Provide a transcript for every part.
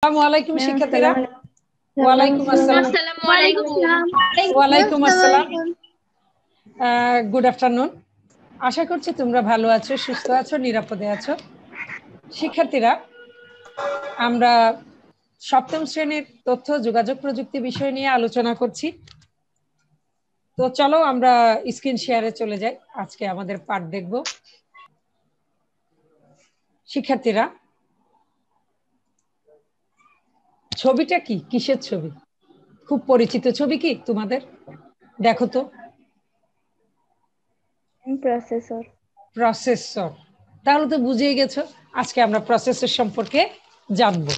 আসসালামু আলাইকুম শিক্ষার্থীরা। ওয়ালাইকুম আসসালাম। ওয়ালাইকুম আসসালাম। Good afternoon. আশা করছি তোমরা ভালো আছো, সুস্থ আছো, নিরাপদে আছো। শিক্ষার্থীরা, আমরা সপ্তম শ্রেণীর তথ্য যোগাযোগ প্রযুক্তি বিষয় নিয়ে আলোচনা করছি। তো চলো আমরা স্ক্রিন শেয়ারে চলে যাই। আজকে আমাদের পাঠ দেখব। শিক্ষার্থীরা, ছবিটা কি? কিসের ছবি? খুব পরিচিত ছবি কি তোমাদের? দেখো তো। প্রসেসর। প্রসেসর। তাহলে তো বুঝেই গেছো আজকে আমরা প্রসেসর সম্পর্কে জানবো।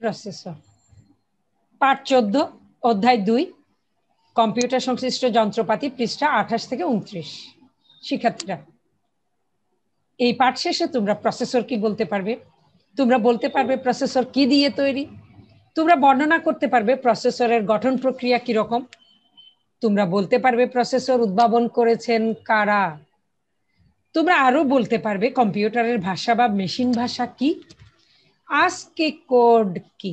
প্রসেসর পাঠ 14 অধ্যায় 2 কম্পিউটার সংশ্লিষ্ট যন্ত্রপাতি, পৃষ্ঠা 28 থেকে 29। শিক্ষার্থীরা, এই পাঠ শেষে তোমরা প্রসেসর কি বলতে পারবে? তোমরা বলতে পারবে প্রসেসর কি দিয়ে তৈরি। তোমরা বর্ণনা করতে পারবে প্রসেসরের গঠন প্রক্রিয়া কি রকম। তোমরা বলতে পারবে প্রসেসর উদ্ভাবন করেছেন কারা। তোমরা আরো বলতে পারবে কম্পিউটারের ভাষা বা মেশিন ভাষা কি, আস্কি কোড কি।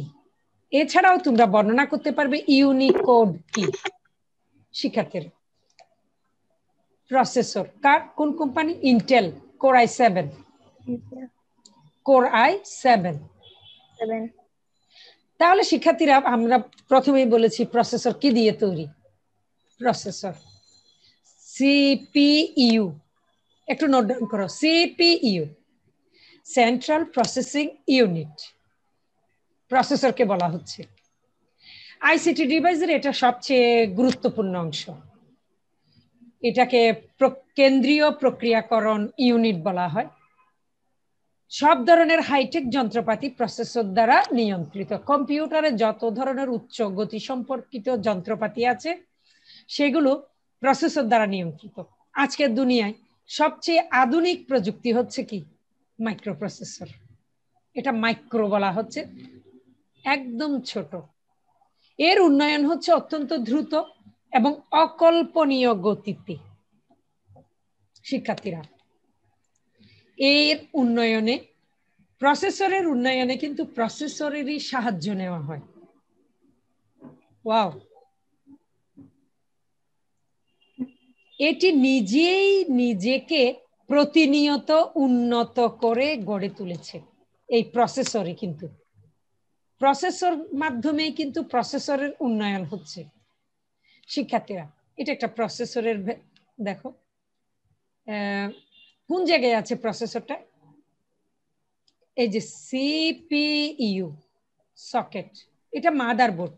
এছাড়াও তোমরা বর্ণনা করতে পারবে ইউনিকোড কি। শিক্ষার্থীরা, প্রসেসর কার, কোন company? Intel core i7। Core i7। তাহলে শিক্ষার্থীরা, আমরা প্রথমেই বলেছি প্রসেসর কি দিয়ে তৈরি। প্রসেসর সিপিইউ, একটু নোট ডাউন করো। সিপিইউ, সেন্ট্রাল প্রসেসিং ইউনিট, প্রসেসরকে বলা হচ্ছে। আইসিটি ডিভাইসের এটা সবচেয়ে গুরুত্বপূর্ণ অংশ। এটাকে কেন্দ্রীয় প্রক্রিয়াকরণ ইউনিট বলা হয়। সব ধরনের হাইটেক যন্ত্রপাতি প্রসেসর দ্বারা নিয়ন্ত্রিত। কম্পিউটারে যত ধরনের উচ্চ গতি সম্পর্কিত যন্ত্রপাতি আছে সেগুলো প্রসেসর দ্বারা নিয়ন্ত্রিত। আজকের দুনিয়ায় সবচেয়ে আধুনিক প্রযুক্তি হচ্ছে কি? মাইক্রোপ্রসেসর। এটা মাইক্রো বলা হচ্ছে, একদম ছোট। এর উন্নয়ন হচ্ছে অত্যন্ত দ্রুত এবং অকল্পনীয় গতিতে। শিক্ষার্থীরা, এর উন্নয়নে, প্রসেসরের উন্নয়নে কিন্তু প্রসেসরেরই সাহায্য নেওয়া হয়। ওয়াও, এটি নিজেই নিজেকে প্রতিনিয়ত উন্নত করে গড়ে তুলেছে। এই প্রসেসরে কিন্তু, প্রসেসর মাধ্যমেই কিন্তু প্রসেসরের উন্নয়ন হচ্ছে। শিক্ষার্থীরা, এটা একটা প্রসেসরের, দেখো কোন জায়গায় আছে প্রসেসরটা? এই যে সিপিইউ সকেট, এটা মাদারবোর্ড।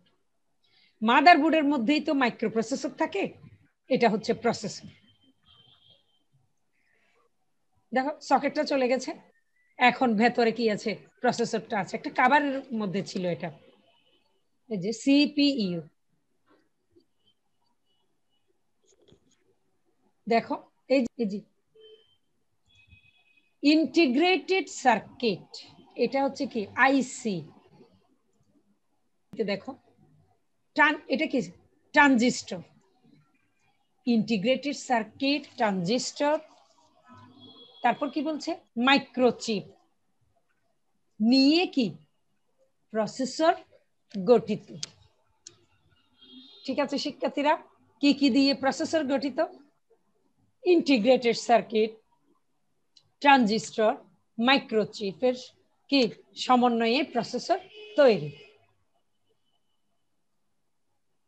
মাদারবোর্ডের মধ্যেই তো মাইক্রোপ্রসেসর থাকে, এটা হচ্ছে প্রসেসর। দেখো সকেটটা চলে গেছে, এখন ভেতরে কি আছে? প্রসেসরটা আছে। একটা কভারের মধ্যে ছিল এটা, এই যে সিপিইউ। দেখো এই যে ইন্টিগ্রেটেড সার্কিট, এটা হচ্ছে কি? আইসি। দেখো এটা কি? ট্রানজিস্টর। ইন্টিগ্রেটেড সার্কিট, ট্রানজিস্টর, তারপর কি বলছে? মাইক্রোচিপ নিয়ে কি প্রসেসর গঠিত। ঠিক আছে শিক্ষার্থীরা, কি কি দিয়ে প্রসেসর গঠিত? ইন্টিগ্রেটেড সার্কিট, ট্রানজিস্টর, মাইক্রোচিপের কি সমন্বয়ে প্রসেসর তৈরি।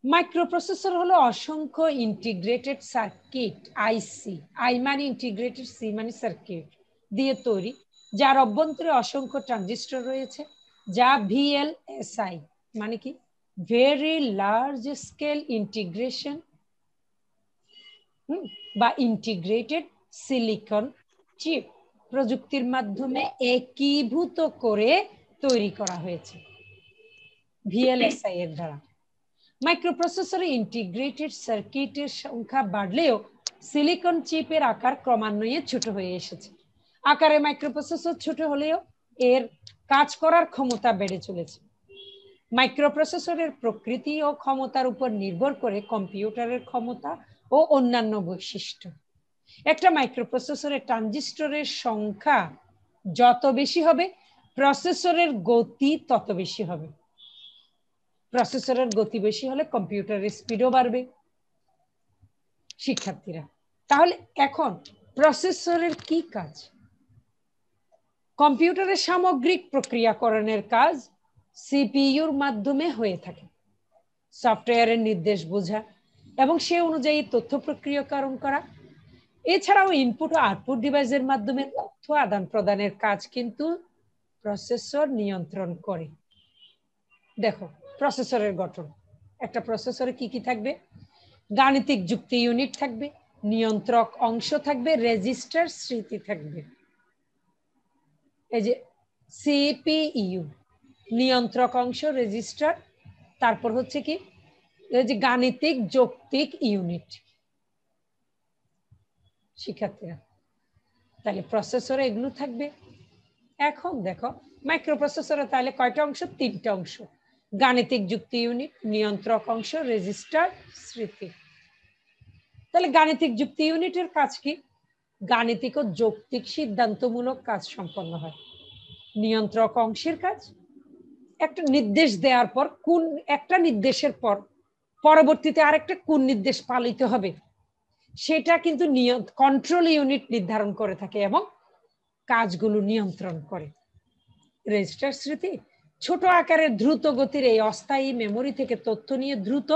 মাইক্রোপ্রসেসর হলো অসংখ্য ইন্টিগ্রেটেড সার্কিট, আইসি, আই মানে ইন্টিগ্রেটেড, সি মানে সার্কিট দিয়ে তৈরি, যার অভ্যন্তরে অসংখ্য ট্রানজিস্টর রয়েছে, যা ভিএলএসআই মানে কি? ভেরি লার্জ স্কেল ইন্টিগ্রেশন বা ইন্টিগ্রেটেড সিলিকন চিপ প্রযুক্তির মাধ্যমে একীভূত করে তৈরি করা হয়েছে ভিএলএসআই এর দ্বারা। মাইক্রোপ্রসেসরে ইন্টিগ্রেটেড সার্কিটের সংখ্যা বাড়লেও সিলিকন চিপের আকার ক্রমান্বয়ে ছোট হয়ে এসেছে। আকারে মাইক্রোপ্রসেসর ছোট হলেও এর কাজ করার ক্ষমতা বেড়ে চলেছে। মাইক্রোপ্রসেসরের প্রকৃতি ও ক্ষমতার উপর নির্ভর করে কম্পিউটারের ক্ষমতা ও অন্যান্য বৈশিষ্ট্য। একটা মাইক্রোপ্রসেসরের ট্রানজিস্টরের সংখ্যা যত বেশি হবে প্রসেসরের গতি তত বেশি হবে। প্রসেসরের গতি বেশি হলে কম্পিউটারের স্পিডও বাড়বে। শিক্ষার্থীরা, তাহলে এখন প্রসেসরের কি কাজ? কম্পিউটারের সামগ্রিক প্রক্রিয়াকরণের কাজ সিপিইউর মাধ্যমে হয়ে থাকে। সফটওয়্যারের নির্দেশ বোঝা এবং সে অনুযায়ী তথ্য প্রক্রিয়াকরণ করা। এছাড়াও ইনপুট ও আউটপুট ডিভাইসের মাধ্যমে তথ্য আদান প্রদানের কাজ কিন্তু প্রসেসর নিয়ন্ত্রণ করে। দেখো প্রসেসরের গঠন, একটা প্রসেসরে কি কি থাকবে? গাণিতিক যুক্তি ইউনিট থাকবে, নিয়ন্ত্রক অংশ থাকবে, রেজিস্টার স্মৃতি থাকবে। এই যে সিপিইউ, নিয়ন্ত্রক অংশ, রেজিস্টার, তারপর হচ্ছে কি এই যে গাণিতিক যৌক্তিক ইউনিট। শিক্ষার্থীরা, তাহলে প্রসেসরে এগুলো থাকবে। এখন দেখো মাইক্রোপ্রসেসরে তাহলে কয়টা অংশ? 3টা অংশ, গাণিতিক যুক্তি ইউনিট, নিয়ন্ত্রক অংশ, রেজিস্টার স্মৃতি। তাহলে গাণিতিক যুক্তি ইউনিটের কাজ কি? গাণিতিক ও যৌক্তিক সিদ্ধান্তমূলক কাজ সম্পন্ন হয়। নিয়ন্ত্রক অংশের কাজ একটা নির্দেশ দেওয়ার পর কোন একটা নির্দেশের পর পরবর্তীতে আরেকটা কোন নির্দেশ পালিত হবে সেটা কিন্তু কন্ট্রোল ইউনিট নির্ধারণ করে থাকে এবং কাজগুলো নিয়ন্ত্রণ করে। রেজিস্টার স্মৃতি ছোট আকারের দ্রুত গতির এই অস্থায়ী মেমোরি থেকে তথ্য নিয়ে দ্রুত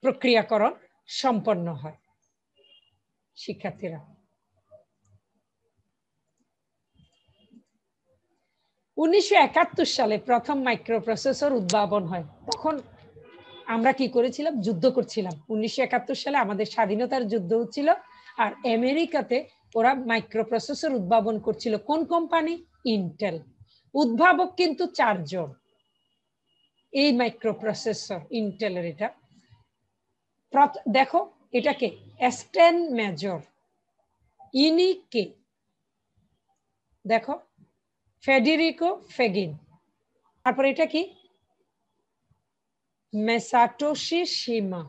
প্রক্রিয়াকরণ সম্পন্ন হয়। শিক্ষার্থীরা, 1971 সালে প্রথম মাইক্রোপ্রসেসর উদ্ভাবন হয়। তখন আমরা কি করেছিলাম? যুদ্ধ করছিলাম। 1971 সালে আমাদের স্বাধীনতার যুদ্ধ হচ্ছিল, আর আমেরিকাতে ওরা মাইক্রোপ্রসেসর উদ্ভাবন করছিল। কোন কোম্পানি? ইন্টেল। উদ্ভাবক কিন্তু 4 জন। এই মাইক্রোপ্রসেসর ইন্টেলের এটা দেখো, এটাকে স্ট্যান মেজর, ইনি কে? দেখো ফেডেরিকো ফেগিন। তারপর এটা কি? মেসাটোশি শিমা।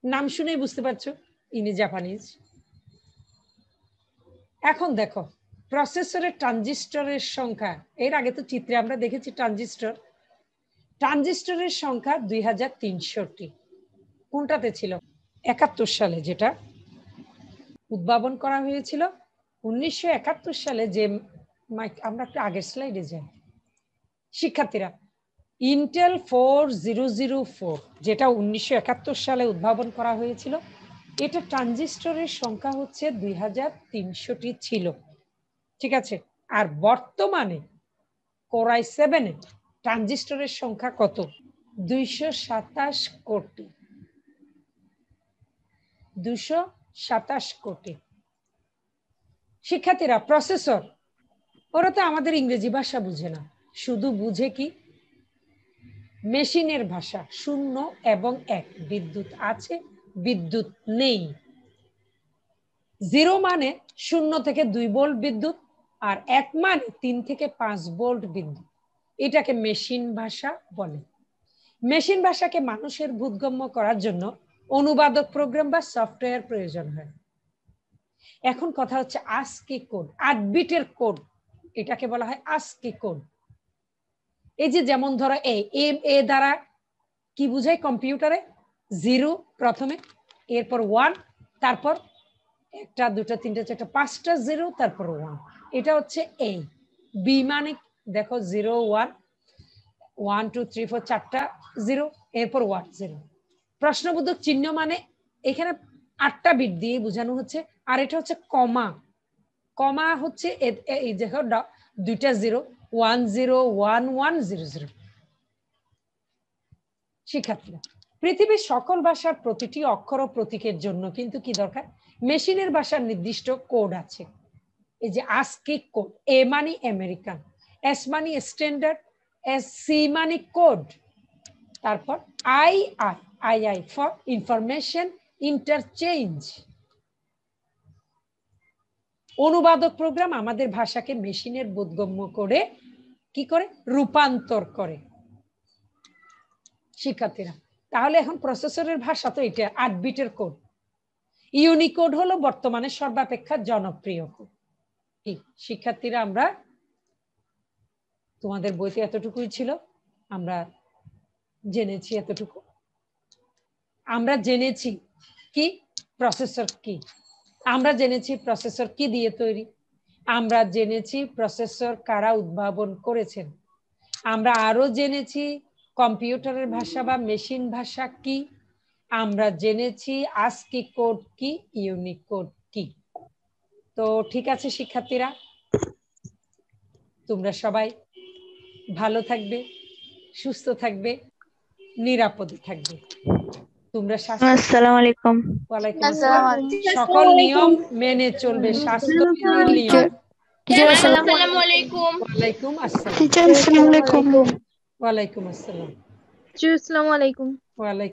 নাম শুনেই বুঝতে পারছো ইনি জাপানিজ। এখন দেখো প্রসেসরের ট্রানজিস্টরের সংখ্যা, এর আগে তো চিত্রে আমরা দেখেছি ট্রানজিস্টরের সংখ্যা 2300টি। কোনটাতে ছিল? 71 সালে যেটা উদ্ভাবন করা হয়েছিল। 1971 সালে যে আমরা একটু আগের স্লাইডে যাই। শিক্ষার্থীরা, ইন্টেল 4004 যেটা 1971 সালে উদ্ভাবন করা হয়েছিল, এটা ট্রানজিস্টরের সংখ্যা হচ্ছে 2300টি ছিল। ঠিক আছে, আর বর্তমানে কোর i7 এ ট্রানজিস্টরের সংখ্যা কত? 227 কোটি। 227 কোটি। শিক্ষার্থীরা, প্রসেসর ওরা তো আমাদের ইংরেজি ভাষা বুঝে না, শুধু বুঝে কি? মেশিনের ভাষা। 0 এবং 1, বিদ্যুৎ আছে, বিদ্যুৎ নেই। 0 মানে 0 থেকে 2 ভোল্ট বিদ্যুৎ, আর 1 মানে 3 থেকে 5 ভোল্ট বিদ্যুৎ। এটাকে মেশিন ভাষা বলে। মেশিন ভাষাকে মানুষের বোধগম্য করার জন্য অনুবাদক প্রোগ্রাম বা সফটওয়্যার প্রয়োজন হয়। এখন কথা হচ্ছে ASCII কোড, 8 বিটের কোড, এটাকে বলা হয় ASCII কোড। এই যে যেমন ধরো এ দ্বারা কি বুঝায় কম্পিউটারে? 0 প্রথমে, এরপর 1, তারপর 1টা 2টা 3টা 4টা 5টা 0, তারপর 1। এটা হচ্ছে এ। বি মানে দেখো 0 1 1 2 3 4 4টা 0, এরপর 1 0। প্রশ্নবোধক চিহ্ন মানে এখানে 8টা বিট দিয়ে বোঝানো হচ্ছে। আর এটা হচ্ছে কমা। কমা হচ্ছে এই দেখো 2টা 0, 1 0 1 1 0 0। শিক্ষার্থীরা, পৃথিবীর সকল ভাষার প্রতিটি অক্ষর ও প্রতীকের জন্য কিন্তু কি দরকার? মেশিনের ভাষার নির্দিষ্ট কোড আছে। এই যে ASCII কোড, এ মানে আমেরিকান, এস মানে স্ট্যান্ডার্ড, সি মানে কোড, তারপর আই ফর ইনফরমেশন ইন্টারচেঞ্জ। অনুবাদক প্রোগ্রাম আমাদের ভাষাকে মেশিনের বোধগম্য করে কি করে? রূপান্তর করে। শিক্ষার্থীরা, তাহলে এখন প্রসেসরের ভাষা তো এটা 8 বিটের কোড। ইউনিকোড হলো বর্তমানে সর্বাপেক্ষা জনপ্রিয় কোড। শিক্ষার্থীরা, আমরা তোমাদের বইতে এতটুকুই ছিল, আমরা জেনেছি এতটুকু। আমরা জেনেছি কি প্রসেসর কি, আমরা জেনেছি প্রসেসর কি দিয়ে তৈরি, আমরা জেনেছি প্রসেসর কারা উদ্ভাবন করেছেন, আমরা আরো জেনেছি কম্পিউটারের ভাষা বা মেশিন ভাষা কি, আমরা জেনেছি ASCII কোড কি, ইউনিকোড কি। তো ঠিক আছে শিক্ষার্থীরা, তোমরা সবাই ভালো থাকবে, সুস্থ থাকবে, নিরাপদে থাকবে। তোমরা আসসালামু আলাইকুম। ওয়ালাইকুম আসসালাম। সকল নিয়ম মেনে চলবে, স্বাস্থ্যবিধির নিয়ম। আসসালামু আলাইকুম। ওয়ালাইকুম আসসালাম। টিচার আসসালামু আলাইকুম। ওয়ালাইকুম আসসালাম। আসসালামু আলাইকুম। ওয়ালাইকুম